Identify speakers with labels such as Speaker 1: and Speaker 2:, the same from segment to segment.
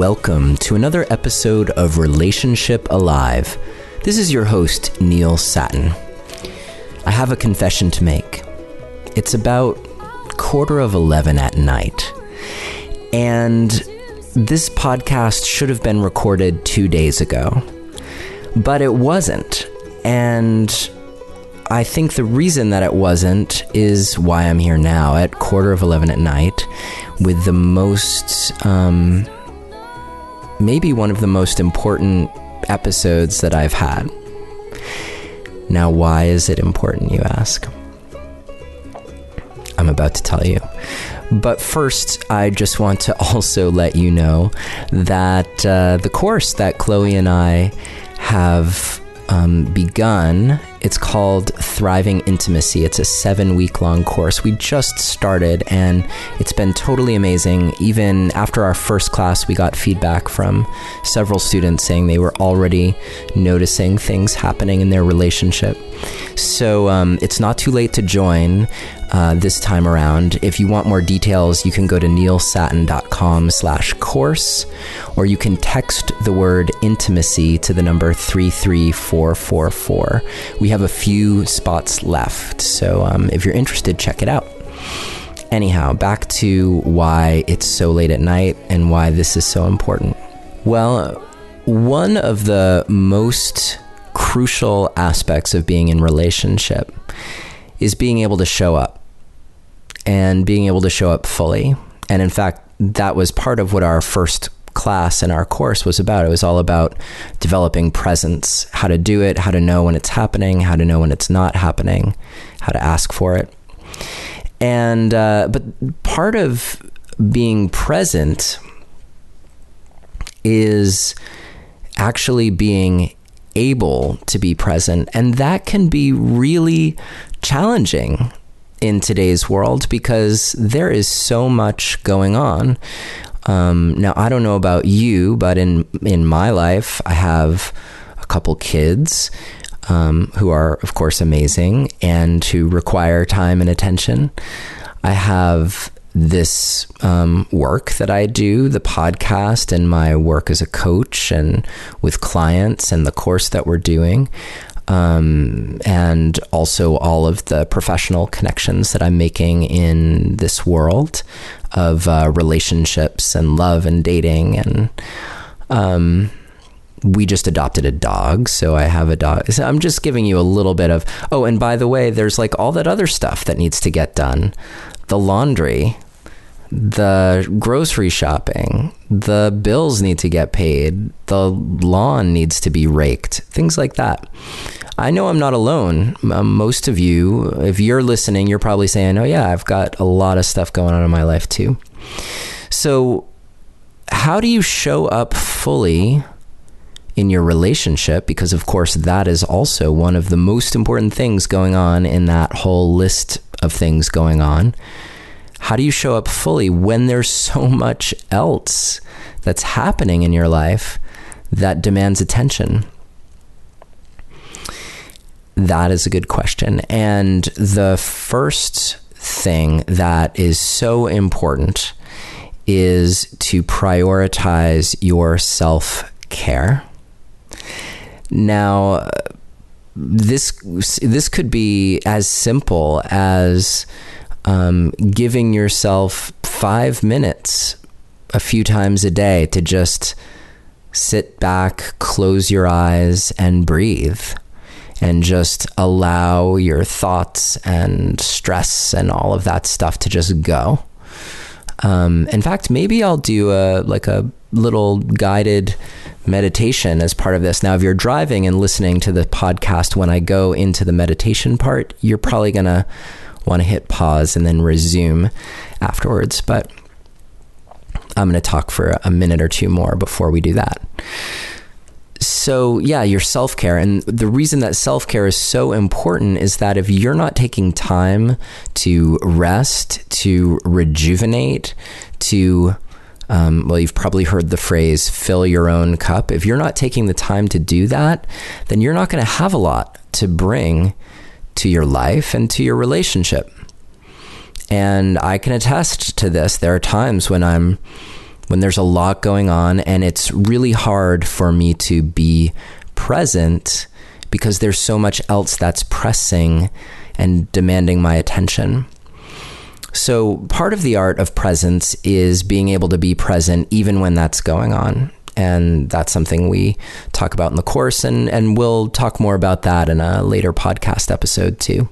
Speaker 1: welcome to another episode of Relationship Alive. This is your host, Neil Sattin. I have a confession to make. It's about 11:15 at night, and this podcast should have been recorded 2 days ago, but it wasn't, and I think the reason that it wasn't is why I'm here now at 11:15 at night with the most, maybe one of the most important episodes that I've had. Now, why is it important, you ask? I'm about to tell you. But first, I just want to also let you know that the course that Chloe and I have begun, it's called Thriving Intimacy. It's a 7-week-long course. We just started, and it's been totally amazing. Even after our first class, we got feedback from several students saying they were already noticing things happening in their relationship. So it's not too late to join this time around. If you want more details, you can go to neilsattin.com/course, or you can text the word intimacy to the number 33444. We have a few spots left, so if you're interested, check it out. Anyhow, back to why it's so late at night and why this is so important. Well, one of the most crucial aspects of being in relationship is being able to show up, and being able to show up fully. And in fact, that was part of what our first class in our course was about. It was all about developing presence, how to do it, how to know when it's happening, how to know when it's not happening, how to ask for it. And but part of being present is actually being able to be present, and that can be really challenging in today's world because there is so much going on. Now, I don't know about you, but in my life, I have a couple kids who are, of course, amazing and who require time and attention. I have this work that I do, the podcast, and my work as a coach and with clients and the course that we're doing. And also all of the professional connections that I'm making in this world of relationships and love and dating. And we just adopted a dog, so I have a dog. So I'm just giving you a little bit of, oh, and by the way, there's like all that other stuff that needs to get done. The laundry, the grocery shopping, the bills need to get paid, the lawn needs to be raked, things like that. I know I'm not alone. Most of you, if you're listening, you're probably saying, oh yeah, I've got a lot of stuff going on in my life too. So how do you show up fully in your relationship? Because of course, that is also one of the most important things going on in that whole list of things going on. How do you show up fully when there's so much else that's happening in your life that demands attention? That is a good question. And the first thing that is so important is to prioritize your self-care. Now, this could be as simple as giving yourself 5 minutes a few times a day to just sit back, close your eyes, and breathe, and just allow your thoughts and stress and all of that stuff to just go. In fact, maybe I'll do a little guided meditation as part of this. Now, if you're driving and listening to the podcast when I go into the meditation part, you're probably going to want to hit pause and then resume afterwards. But I'm going to talk for a minute or two more before we do that. So yeah, your self-care. And the reason that self-care is so important is that if you're not taking time to rest, to rejuvenate, to, well, you've probably heard the phrase, fill your own cup. If you're not taking the time to do that, then you're not going to have a lot to bring to your life and to your relationship. And I can attest to this. There are times when I'm when there's a lot going on and it's really hard for me to be present because there's so much else that's pressing and demanding my attention. So part of the art of presence is being able to be present even when that's going on. And that's something we talk about in the course, and we'll talk more about that in a later podcast episode too.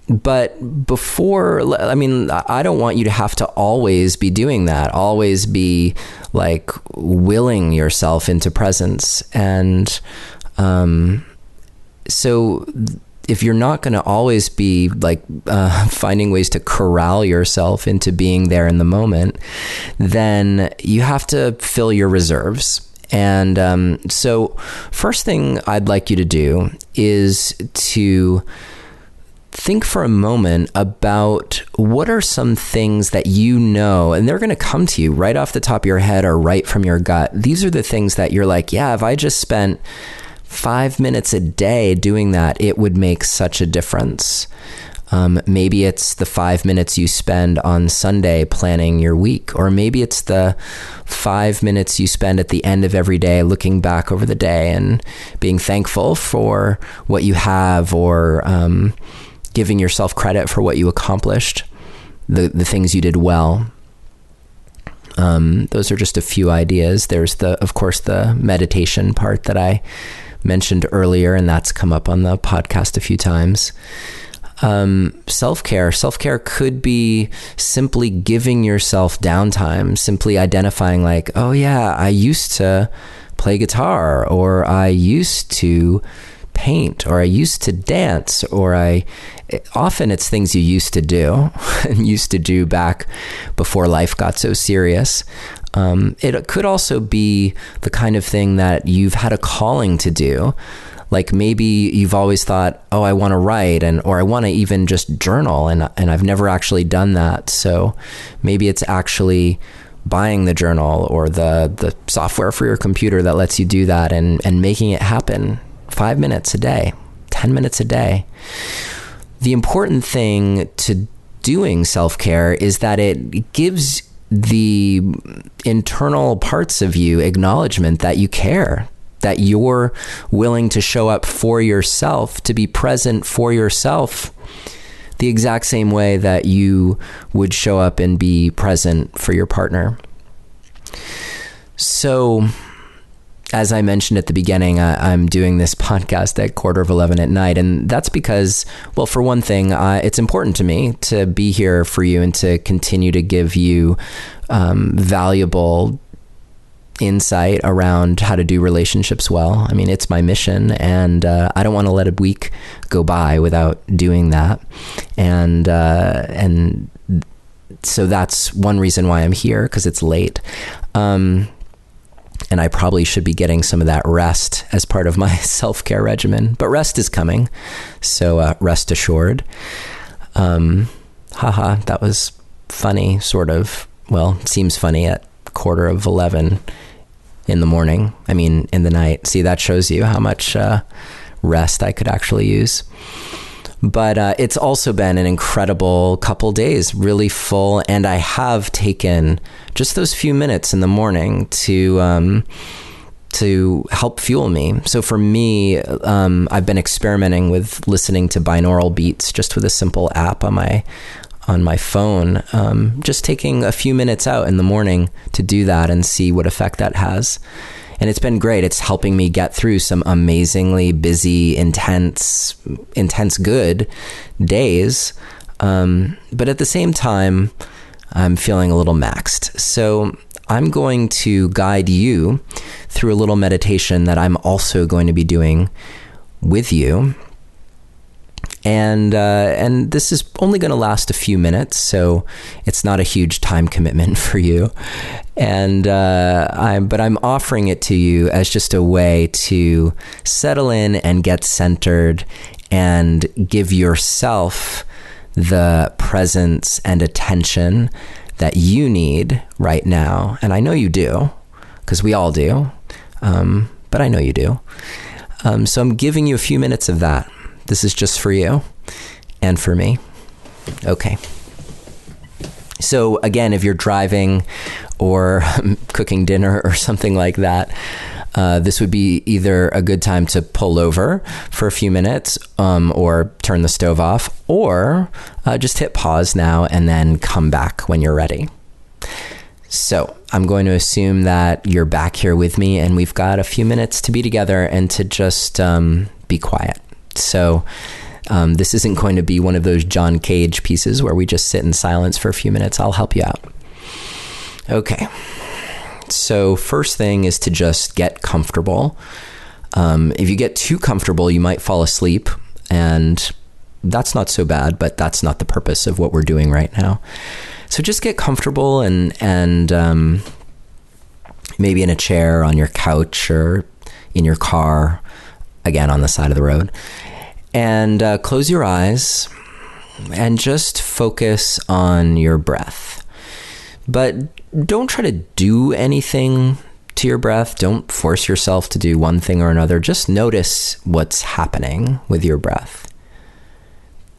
Speaker 1: But before, I mean, I don't want you to have to always be doing that, always be like willing yourself into presence. And so if you're not going to always be like finding ways to corral yourself into being there in the moment, then you have to fill your reserves. And so first thing I'd like you to do is to think for a moment about what are some things that you know, and they're going to come to you right off the top of your head or right from your gut. These are the things that you're like, yeah, if I just spent 5 minutes a day doing that, it would make such a difference. Maybe it's the 5 minutes you spend on Sunday planning your week, or maybe it's the 5 minutes you spend at the end of every day looking back over the day and being thankful for what you have, or giving yourself credit for what you accomplished, the things you did well. Those are just a few ideas. There's of course, the meditation part that I mentioned earlier, and that's come up on the podcast a few times. Self-care could be simply giving yourself downtime, simply identifying like, oh yeah, I used to play guitar, or I used to paint, or I used to dance, or often it's things you used to do and used to do back before life got so serious. It could also be the kind of thing that you've had a calling to do. Like maybe you've always thought, oh, I want to write, or I want to even just journal, and I've never actually done that. So maybe it's actually buying the journal or the software for your computer that lets you do that, and making it happen. 5 minutes a day, 10 minutes a day. The important thing to doing self-care is that it gives the internal parts of you acknowledgement that you care, that you're willing to show up for yourself, to be present for yourself, the exact same way that you would show up and be present for your partner. So, as I mentioned at the beginning, I'm doing this podcast at 11:15 at night, and that's because, well, for one thing, it's important to me to be here for you and to continue to give you valuable insight around how to do relationships well. I mean, it's my mission, and I don't want to let a week go by without doing that. And so that's one reason why I'm here, because it's late. And I probably should be getting some of that rest as part of my self-care regimen. But rest is coming, so rest assured. That was funny, sort of. Well, it seems funny at 11:15 in the morning. I mean, in the night. See, that shows you how much rest I could actually use. But it's also been an incredible couple days, really full, and I have taken just those few minutes in the morning to help fuel me. So for me, I've been experimenting with listening to binaural beats just with a simple app on my phone, just taking a few minutes out in the morning to do that and see what effect that has. And it's been great. It's helping me get through some amazingly busy, intense good days. But at the same time, I'm feeling a little maxed. So I'm going to guide you through a little meditation that I'm also going to be doing with you. And this is only going to last a few minutes, so it's not a huge time commitment for you. And but I'm offering it to you as just a way to settle in and get centered and give yourself the presence and attention that you need right now. And I know you do, because we all do. But I know you do. So I'm giving you a few minutes of that. This is just for you and for me. Okay. So again, if you're driving or cooking dinner or something like that, this would be either a good time to pull over for a few minutes, or turn the stove off, or just hit pause now and then come back when you're ready. So I'm going to assume that you're back here with me and we've got a few minutes to be together and to just be quiet. So this isn't going to be one of those John Cage pieces where we just sit in silence for a few minutes. I'll help you out. Okay. So first thing is to just get comfortable. If you get too comfortable, you might fall asleep, and that's not so bad, but that's not the purpose of what we're doing right now. So just get comfortable and maybe in a chair, on your couch, or in your car, again, on the side of the road. And close your eyes and just focus on your breath. But don't try to do anything to your breath. Don't force yourself to do one thing or another. Just notice what's happening with your breath.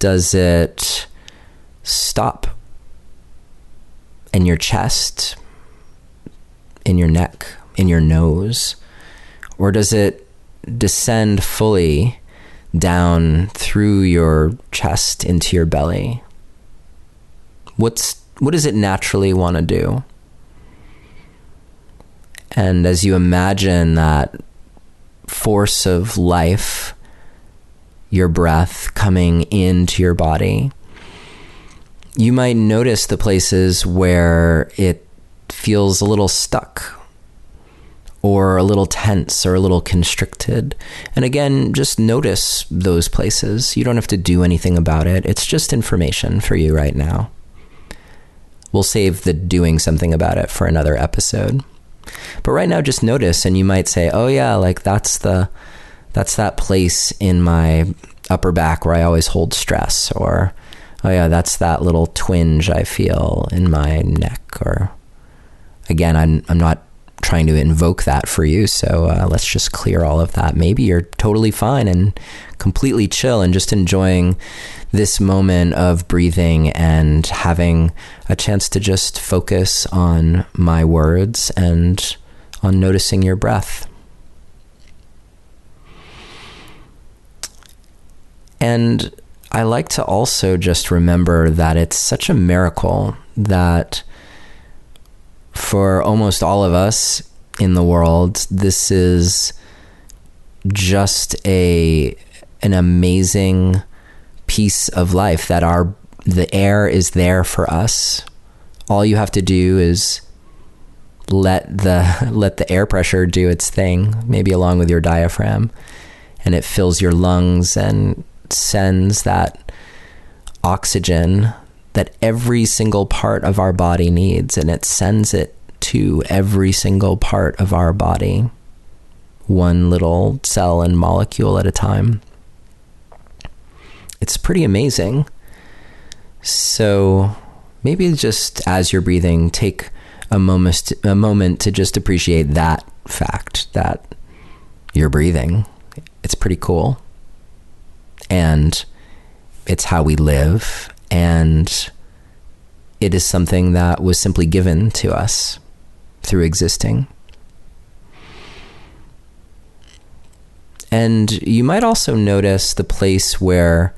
Speaker 1: Does it stop in your chest, in your neck, in your nose? Or does it descend fully down through your chest into your belly? What does it naturally want to do? And as you imagine that force of life, your breath coming into your body, you might notice the places where it feels a little stuck, or a little tense, or a little constricted. And again, just notice those places. You don't have to do anything about it. It's just information for you right now. We'll save the doing something about it for another episode. But right now, just notice, and you might say, oh yeah, like that's that place in my upper back where I always hold stress, or oh yeah, that's that little twinge I feel in my neck. Or again, I'm not trying to invoke that for you, so let's just clear all of that. Maybe you're totally fine and completely chill and just enjoying this moment of breathing and having a chance to just focus on my words and on noticing your breath. And I like to also just remember that it's such a miracle that for almost all of us in the world, this is just an amazing piece of life, that the air is there for us. All you have to do is let the air pressure do its thing, maybe along with your diaphragm, and it fills your lungs and sends that oxygen that every single part of our body needs, and it sends it to every single part of our body, one little cell and molecule at a time. It's pretty amazing. So maybe just as you're breathing, take a moment to just appreciate that fact that you're breathing. It's pretty cool. And it's how we live. And it is something that was simply given to us through existing. And you might also notice the place where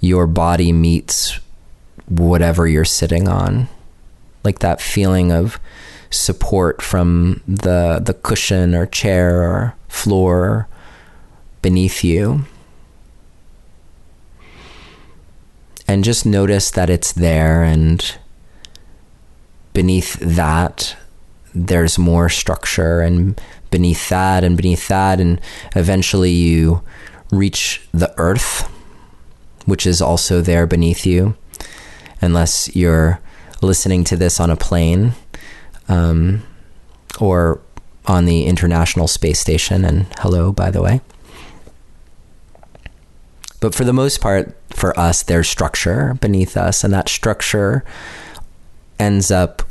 Speaker 1: your body meets whatever you're sitting on, like that feeling of support from the cushion or chair or floor beneath you. And just notice that it's there, and beneath that, there's more structure, and beneath that, and eventually you reach the earth, which is also there beneath you, unless you're listening to this on a plane, or on the International Space Station, and hello, by the way. But for the most part, for us, there's structure beneath us, and that structure ends up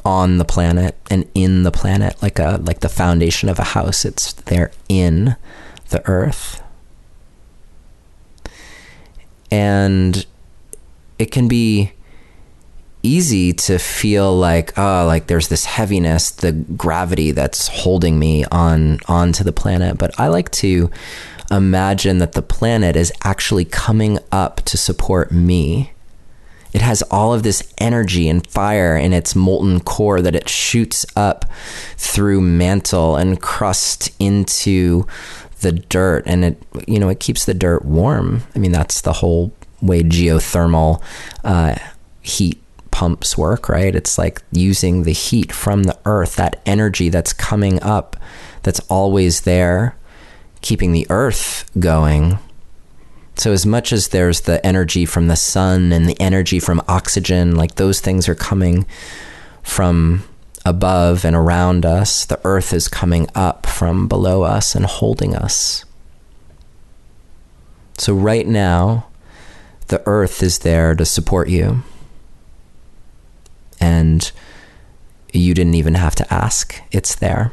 Speaker 1: on the planet and in the planet, like the foundation of a house. It's there in the earth. And it can be easy to feel like, oh, like there's this heaviness, the gravity that's holding me onto the planet. But I like to imagine that the planet is actually coming up to support me. It has all of this energy and fire in its molten core that it shoots up through mantle and crust into the dirt, and it keeps the dirt warm. I mean, that's the whole way geothermal heat pumps work, right? It's like using the heat from the earth, that energy that's coming up, that's always there, keeping the earth going. So as much as there's the energy from the sun and the energy from oxygen, like those things are coming from above and around us, the earth is coming up from below us and holding us. So right now, the earth is there to support you. And you didn't even have to ask. It's there.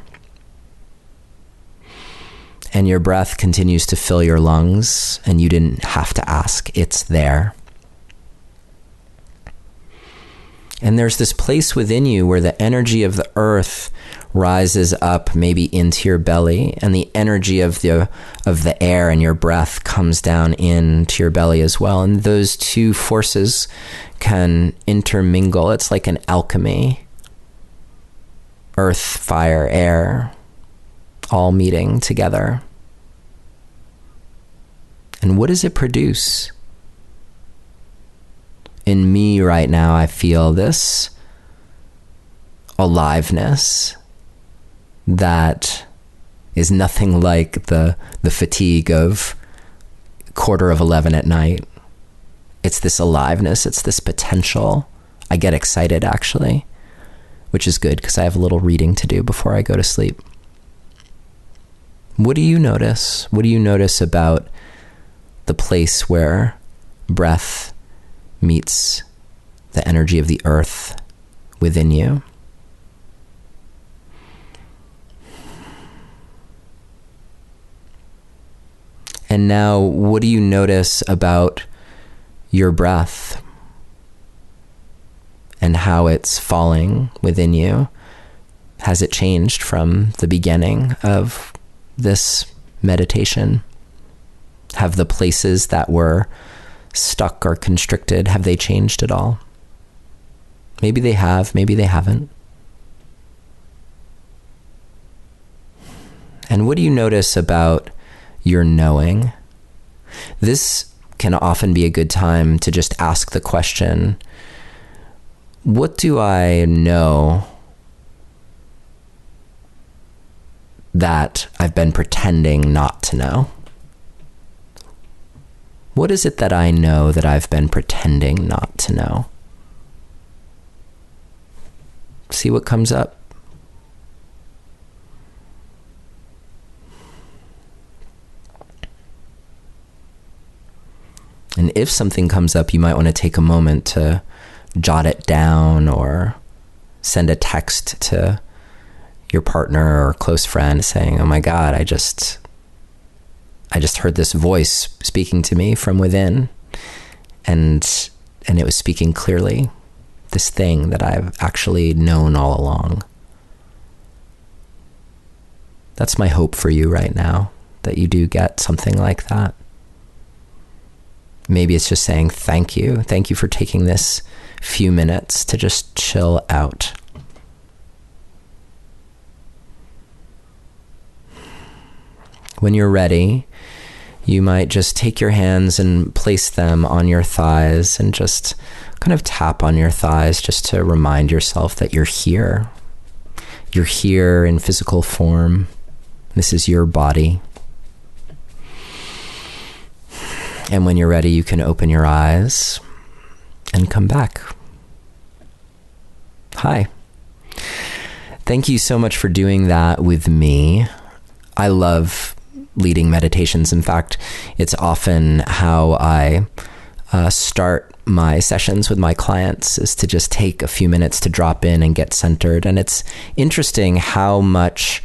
Speaker 1: And your breath continues to fill your lungs, and you didn't have to ask. It's there. And there's this place within you where the energy of the earth rises up maybe into your belly, and the energy of the air and your breath comes down into your belly as well. And those two forces can intermingle. It's like an alchemy. Earth, fire, air, all meeting together. And what does it produce? In me right now, I feel this aliveness that is nothing like the fatigue of 11:15 at night. It's this aliveness, it's this potential. I get excited, actually, which is good because I have a little reading to do before I go to sleep. What do you notice? What do you notice about the place where breath meets the energy of the earth within you? And now, what do you notice about your breath and how it's falling within you? Has it changed from the beginning of this meditation? Have the places that were stuck or constricted, have they changed at all? Maybe they have, maybe they haven't. And what do you notice about your knowing? This can often be a good time to just ask the question, what do I know that I've been pretending not to know? What is it that I know that I've been pretending not to know? See what comes up. And if something comes up, you might want to take a moment to jot it down or send a text to your partner or close friend saying, oh my God, I just heard this voice speaking to me from within, and it was speaking clearly, this thing that I've actually known all along. That's my hope for you right now, that you do get something like that. Maybe it's just saying thank you. Thank you for taking this few minutes to just chill out. When you're ready, you might just take your hands and place them on your thighs and just kind of tap on your thighs just to remind yourself that you're here. You're here in physical form. This is your body. And when you're ready, you can open your eyes and come back. Hi. Thank you so much for doing that with me. I love leading meditations. In fact, it's often how I start my sessions with my clients, is to just take a few minutes to drop in and get centered. And it's interesting how much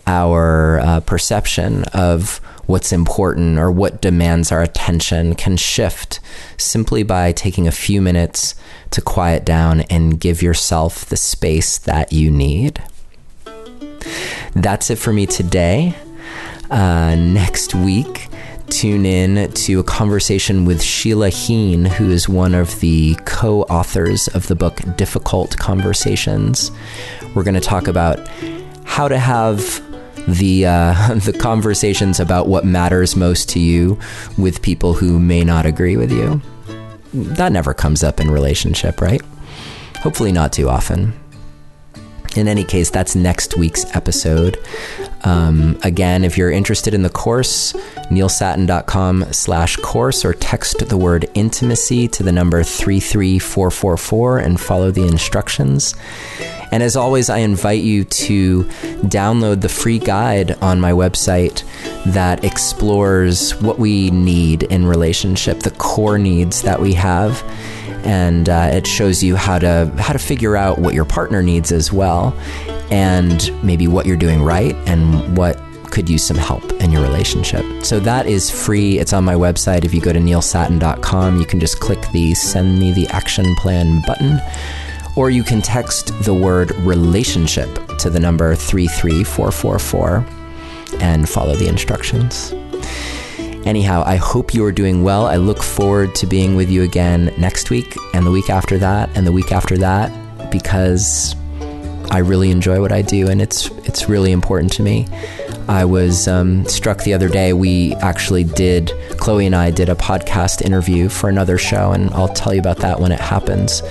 Speaker 1: our perception of what's important or what demands our attention can shift simply by taking a few minutes to quiet down and give yourself the space that you need. That's it for me today. Next week, tune in to a conversation with Sheila Heen, who is one of the co-authors of the book Difficult Conversations. We're going to talk about how to have the conversations about what matters most to you with people who may not agree with you. That never comes up in relationship, right? Hopefully not too often. In any case, that's next week's episode. Again, if you're interested in the course, neilsattin.com/course, or text the word intimacy to the number 33444 and follow the instructions. And as always, I invite you to download the free guide on my website that explores what we need in relationship, the core needs that we have. And it shows you how to figure out what your partner needs as well, and maybe what you're doing right and what could use some help in your relationship. So that is free. It's on my website. If you go to neilsattin.com, you can just click the Send Me the Action Plan button, or you can text the word relationship to the number 33444 and follow the instructions. Anyhow, I hope you are doing well. I look forward to being with you again next week and the week after that and the week after that, because I really enjoy what I do and it's really important to me. I was struck the other day. Chloe and I did a podcast interview for another show, and I'll tell you about that when it happens.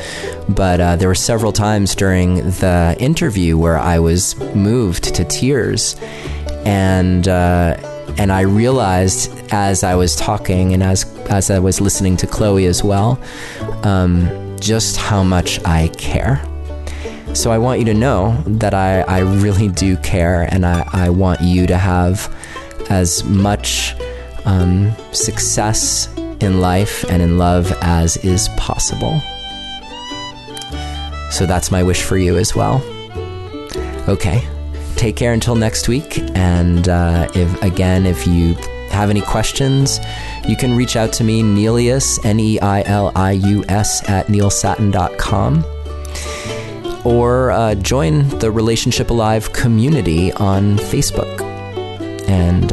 Speaker 1: But there were several times during the interview where I was moved to tears, and I realized as I was talking and as I was listening to Chloe as well, just how much I care. So I want you to know that I really do care, and I want you to have as much success in life and in love as is possible. So that's my wish for you as well. Okay. Take care until next week. And if you have any questions, you can reach out to me, Neilius, Neilius, at neilsattin.com. Or join the Relationship Alive community on Facebook. And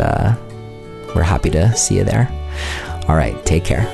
Speaker 1: we're happy to see you there. All right, take care.